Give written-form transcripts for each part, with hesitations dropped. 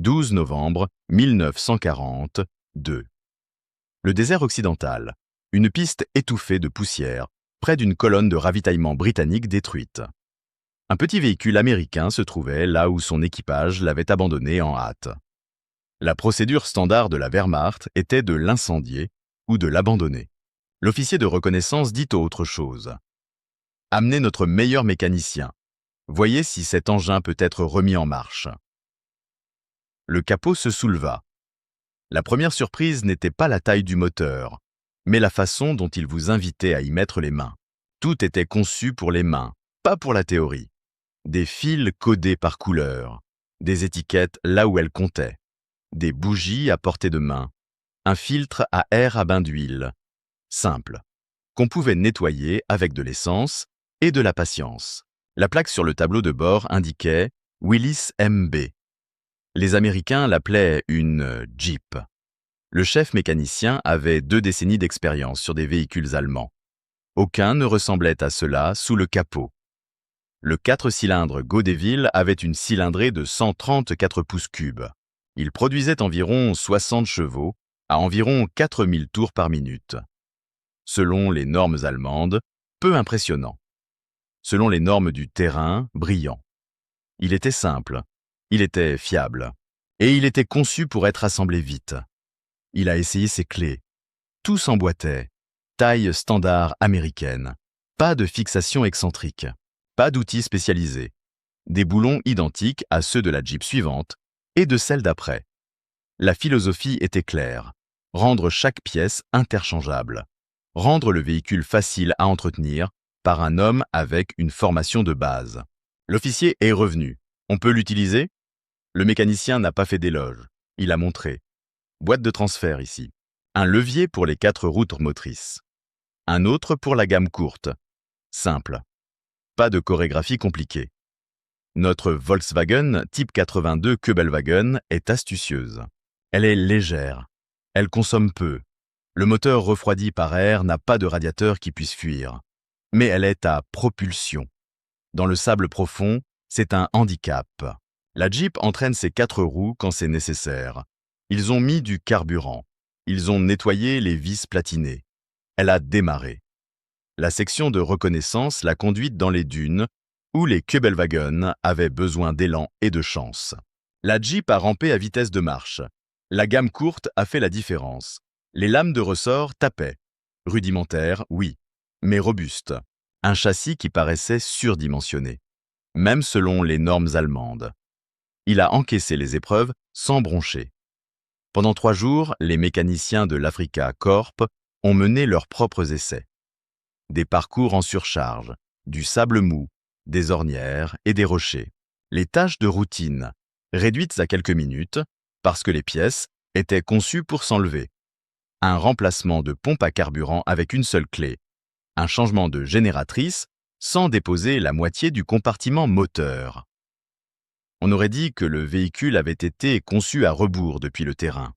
12 novembre 1940, 2. Le désert occidental. Une piste étouffée de poussière, près d'une colonne de ravitaillement britannique détruite. Un petit véhicule américain se trouvait là où son équipage l'avait abandonné en hâte. La procédure standard de la Wehrmacht était de l'incendier ou de l'abandonner. L'officier de reconnaissance dit autre chose. Amenez notre meilleur mécanicien. Voyez si cet engin peut être remis en marche. Le capot se souleva. La première surprise n'était pas la taille du moteur, mais la façon dont il vous invitait à y mettre les mains. Tout était conçu pour les mains, pas pour la théorie. Des fils codés par couleur, des étiquettes là où elles comptaient, des bougies à portée de main, un filtre à air à bain d'huile, simple, qu'on pouvait nettoyer avec de l'essence et de la patience. La plaque sur le tableau de bord indiquait « Willis MB ». Les Américains l'appelaient une « Jeep ». Le chef mécanicien avait 2 décennies d'expérience sur des véhicules allemands. Aucun ne ressemblait à cela sous le capot. Le 4 cylindres Godeville avait une cylindrée de 134 pouces cubes. Il produisait environ 60 chevaux, à environ 4000 tours par minute. Selon les normes allemandes, peu impressionnant. Selon les normes du terrain, brillant. Il était simple, il était fiable, et il était conçu pour être assemblé vite. Il a essayé ses clés. Tout s'emboîtait. Taille standard américaine. Pas de fixation excentrique. Pas d'outils spécialisés. Des boulons identiques à ceux de la Jeep suivante et de celle d'après. La philosophie était claire. Rendre chaque pièce interchangeable. Rendre le véhicule facile à entretenir par un homme avec une formation de base. L'officier est revenu. On peut l'utiliser? Le mécanicien n'a pas fait d'éloge. Il a montré. Boîte de transfert ici. Un levier pour les 4 roues motrices. Un autre pour la gamme courte. Simple. Pas de chorégraphie compliquée. Notre Volkswagen Type 82 Kübelwagen est astucieuse. Elle est légère. Elle consomme peu. Le moteur refroidi par air n'a pas de radiateur qui puisse fuir. Mais elle est à propulsion. Dans le sable profond, c'est un handicap. La Jeep entraîne ses 4 roues quand c'est nécessaire. Ils ont mis du carburant. Ils ont nettoyé les vis platinées. Elle a démarré. La section de reconnaissance l'a conduite dans les dunes, où les Kübelwagen avaient besoin d'élan et de chance. La Jeep a rampé à vitesse de marche. La gamme courte a fait la différence. Les lames de ressort tapaient. Rudimentaire, oui, mais robuste. Un châssis qui paraissait surdimensionné, même selon les normes allemandes. Il a encaissé les épreuves sans broncher. Pendant 3 jours, les mécaniciens de l'Africa Corp ont mené leurs propres essais. Des parcours en surcharge, du sable mou, des ornières et des rochers. Les tâches de routine, réduites à quelques minutes, parce que les pièces étaient conçues pour s'enlever. Un remplacement de pompe à carburant avec une seule clé. Un changement de génératrice sans déposer la moitié du compartiment moteur. On aurait dit que le véhicule avait été conçu à rebours depuis le terrain.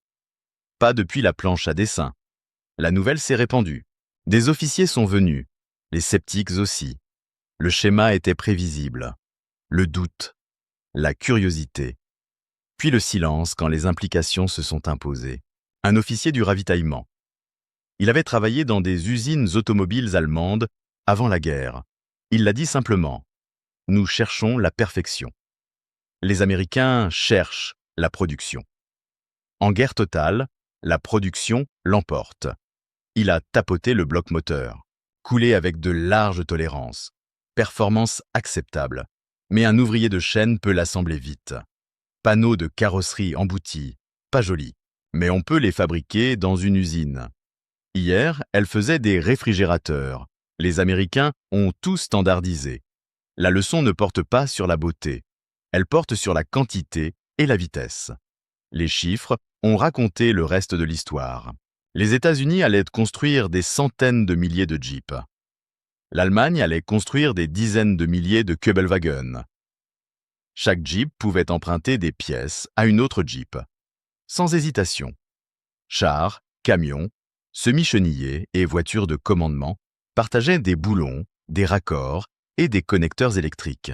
Pas depuis la planche à dessin. La nouvelle s'est répandue. Des officiers sont venus, les sceptiques aussi. Le schéma était prévisible. Le doute, la curiosité. Puis le silence quand les implications se sont imposées. Un officier du ravitaillement. Il avait travaillé dans des usines automobiles allemandes avant la guerre. Il l'a dit simplement. Nous cherchons la perfection. Les Américains cherchent la production. En guerre totale, la production l'emporte. Il a tapoté le bloc moteur, coulé avec de larges tolérances. Performance acceptable, mais un ouvrier de chaîne peut l'assembler vite. Panneaux de carrosserie emboutis, pas jolis, mais on peut les fabriquer dans une usine. Hier, elle faisait des réfrigérateurs. Les Américains ont tout standardisé. La leçon ne porte pas sur la beauté. Elle porte sur la quantité et la vitesse. Les chiffres ont raconté le reste de l'histoire. Les États-Unis allaient construire des centaines de milliers de Jeeps. L'Allemagne allait construire des dizaines de milliers de Kübelwagen. Chaque Jeep pouvait emprunter des pièces à une autre Jeep, sans hésitation. Chars, camions, semi-chenillés et voitures de commandement partageaient des boulons, des raccords et des connecteurs électriques,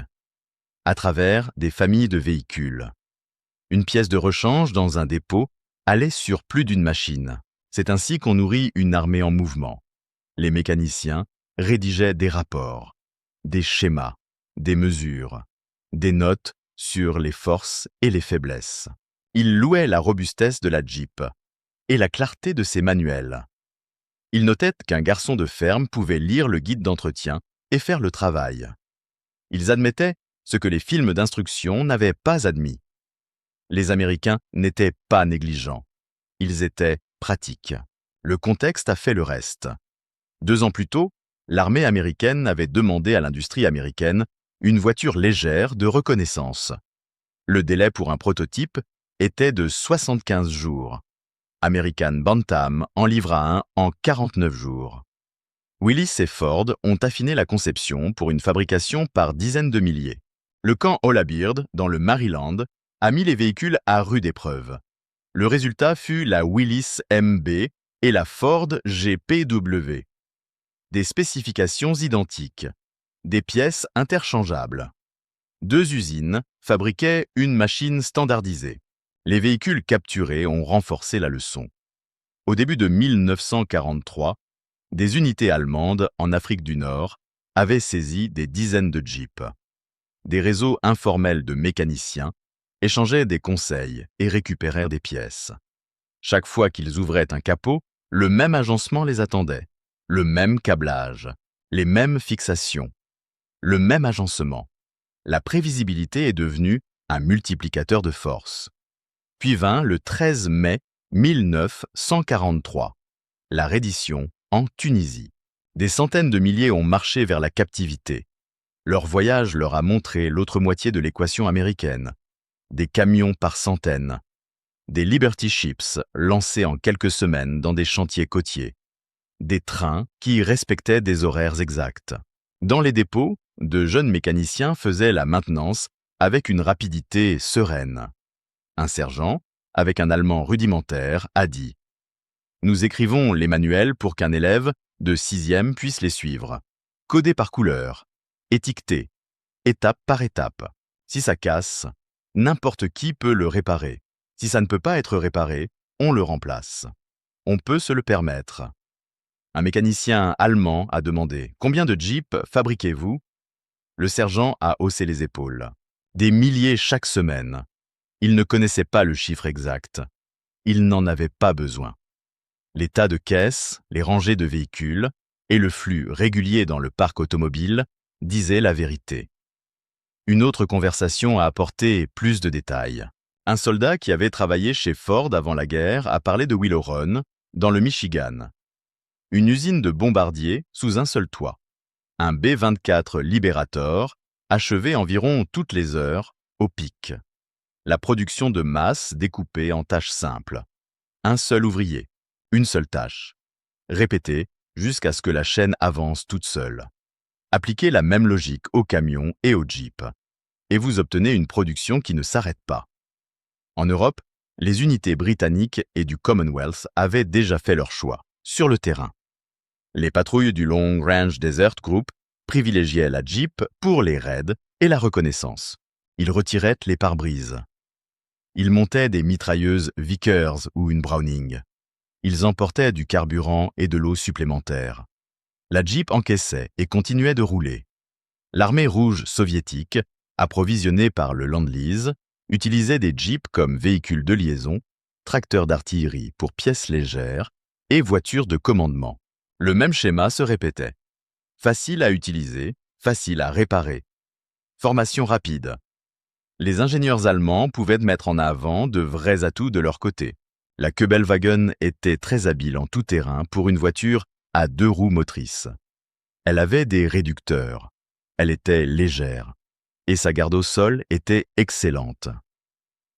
à travers des familles de véhicules. Une pièce de rechange dans un dépôt allait sur plus d'une machine. C'est ainsi qu'on nourrit une armée en mouvement. Les mécaniciens rédigeaient des rapports, des schémas, des mesures, des notes sur les forces et les faiblesses. Ils louaient la robustesse de la Jeep et la clarté de ses manuels. Ils notaient qu'un garçon de ferme pouvait lire le guide d'entretien et faire le travail. Ils admettaient ce que les films d'instruction n'avaient pas admis. Les Américains n'étaient pas négligents. Ils étaient pratiques. Le contexte a fait le reste. 2 ans plus tôt, l'armée américaine avait demandé à l'industrie américaine une voiture légère de reconnaissance. Le délai pour un prototype était de 75 jours. American Bantam en livra un en 49 jours. Willis et Ford ont affiné la conception pour une fabrication par dizaines de milliers. Le camp Holabeard, dans le Maryland, a mis les véhicules à rude épreuve. Le résultat fut la Willis MB et la Ford GPW. Des spécifications identiques, des pièces interchangeables. 2 usines fabriquaient une machine standardisée. Les véhicules capturés ont renforcé la leçon. Au début de 1943, des unités allemandes en Afrique du Nord avaient saisi des dizaines de Jeeps. Des réseaux informels de mécaniciens échangeaient des conseils et récupérèrent des pièces. Chaque fois qu'ils ouvraient un capot, le même agencement les attendait, le même câblage, les mêmes fixations, le même agencement. La prévisibilité est devenue un multiplicateur de force. Puis vint le 13 mai 1943, la reddition en Tunisie. Des centaines de milliers ont marché vers la captivité. Leur voyage leur a montré l'autre moitié de l'équation américaine. Des camions par centaines, des Liberty Ships lancés en quelques semaines dans des chantiers côtiers, des trains qui respectaient des horaires exacts. Dans les dépôts, de jeunes mécaniciens faisaient la maintenance avec une rapidité sereine. Un sergent, avec un allemand rudimentaire, a dit « Nous écrivons les manuels pour qu'un élève de 6e puisse les suivre, codés par couleur, étiquetés, étape par étape. Si ça casse, n'importe qui peut le réparer. Si ça ne peut pas être réparé, on le remplace. On peut se le permettre. » Un mécanicien allemand a demandé « Combien de Jeeps fabriquez-vous » Le sergent a haussé les épaules. Des milliers chaque semaine. Il ne connaissait pas le chiffre exact. Il n'en avait pas besoin. Les tas de caisses, les rangées de véhicules et le flux régulier dans le parc automobile disaient la vérité. Une autre conversation a apporté plus de détails. Un soldat qui avait travaillé chez Ford avant la guerre a parlé de Willow Run, dans le Michigan. Une usine de bombardiers sous un seul toit. Un B-24 Liberator achevé environ toutes les heures, au pic. La production de masse découpée en tâches simples. Un seul ouvrier, une seule tâche. Répétée jusqu'à ce que la chaîne avance toute seule. Appliquez la même logique aux camions et aux Jeeps, et vous obtenez une production qui ne s'arrête pas. En Europe, les unités britanniques et du Commonwealth avaient déjà fait leur choix, sur le terrain. Les patrouilles du Long Range Desert Group privilégiaient la Jeep pour les raids et la reconnaissance. Ils retiraient les pare-brises. Ils montaient des mitrailleuses Vickers ou une Browning. Ils emportaient du carburant et de l'eau supplémentaire. La Jeep encaissait et continuait de rouler. L'armée rouge soviétique, approvisionnée par le Land-Lease, utilisait des Jeeps comme véhicules de liaison, tracteurs d'artillerie pour pièces légères et voitures de commandement. Le même schéma se répétait. Facile à utiliser, facile à réparer. Formation rapide. Les ingénieurs allemands pouvaient mettre en avant de vrais atouts de leur côté. La Kübelwagen était très habile en tout terrain pour une voiture à 2 roues motrices. Elle avait des réducteurs. Elle était légère. Et sa garde au sol était excellente.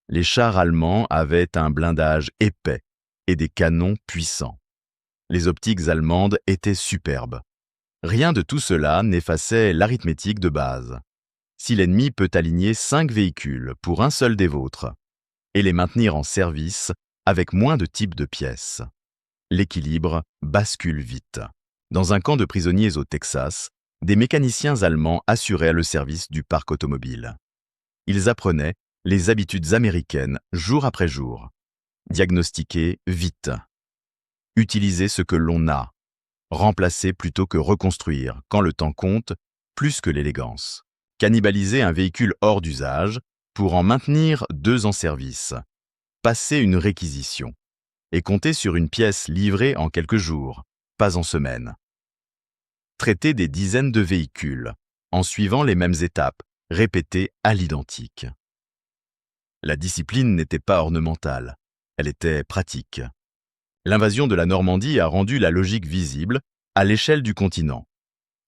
Les chars allemands avaient un blindage épais et des canons puissants. Les optiques allemandes étaient superbes. Rien de tout cela n'effaçait l'arithmétique de base. Si l'ennemi peut aligner 5 véhicules pour un seul des vôtres et les maintenir en service avec moins de types de pièces, l'équilibre bascule vite. Dans un camp de prisonniers au Texas, des mécaniciens allemands assuraient le service du parc automobile. Ils apprenaient les habitudes américaines jour après jour. Diagnostiquer vite. Utiliser ce que l'on a. Remplacer plutôt que reconstruire, quand le temps compte, plus que l'élégance. Cannibaliser un véhicule hors d'usage pour en maintenir 2 en service. Passer une réquisition. Et compter sur une pièce livrée en quelques jours, pas en semaines. Traiter des dizaines de véhicules, en suivant les mêmes étapes, répétées à l'identique. La discipline n'était pas ornementale, elle était pratique. L'invasion de la Normandie a rendu la logique visible à l'échelle du continent.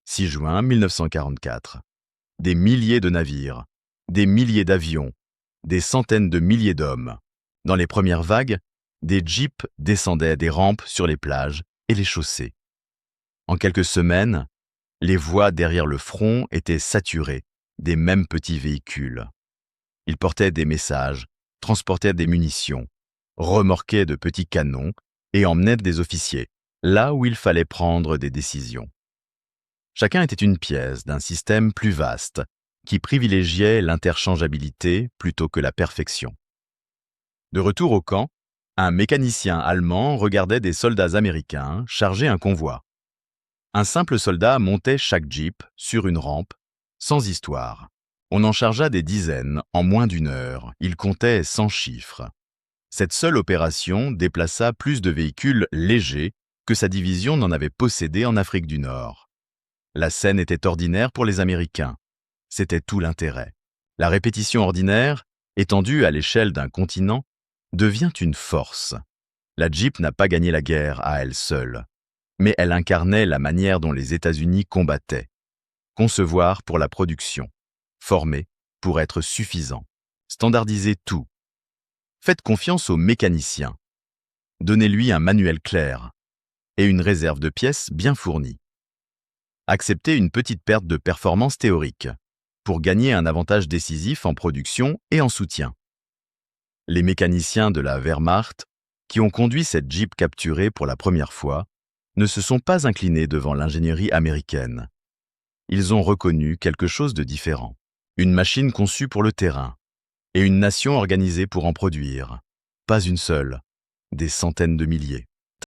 6 juin 1944. Des milliers de navires, des milliers d'avions, des centaines de milliers d'hommes. Dans les premières vagues, des jeeps descendaient des rampes sur les plages et les chaussées. En quelques semaines, les voies derrière le front étaient saturées des mêmes petits véhicules. Ils portaient des messages, transportaient des munitions, remorquaient de petits canons et emmenaient des officiers, là où il fallait prendre des décisions. Chacun était une pièce d'un système plus vaste, qui privilégiait l'interchangeabilité plutôt que la perfection. De retour au camp, un mécanicien allemand regardait des soldats américains charger un convoi. Un simple soldat montait chaque jeep sur une rampe, sans histoire. On en chargea des dizaines en moins d'1 heure, il comptait 100 chiffres. Cette seule opération déplaça plus de véhicules légers que sa division n'en avait possédé en Afrique du Nord. La scène était ordinaire pour les Américains. C'était tout l'intérêt. La répétition ordinaire, étendue à l'échelle d'un continent, devient une force. La Jeep n'a pas gagné la guerre à elle seule, mais elle incarnait la manière dont les États-Unis combattaient. Concevoir pour la production, former pour être suffisant, standardiser tout. Faites confiance au mécanicien. Donnez-lui un manuel clair et une réserve de pièces bien fournie. Acceptez une petite perte de performance théorique pour gagner un avantage décisif en production et en soutien. Les mécaniciens de la Wehrmacht, qui ont conduit cette Jeep capturée pour la première fois, ne se sont pas inclinés devant l'ingénierie américaine. Ils ont reconnu quelque chose de différent. Une machine conçue pour le terrain et une nation organisée pour en produire. Pas une seule, des centaines de milliers.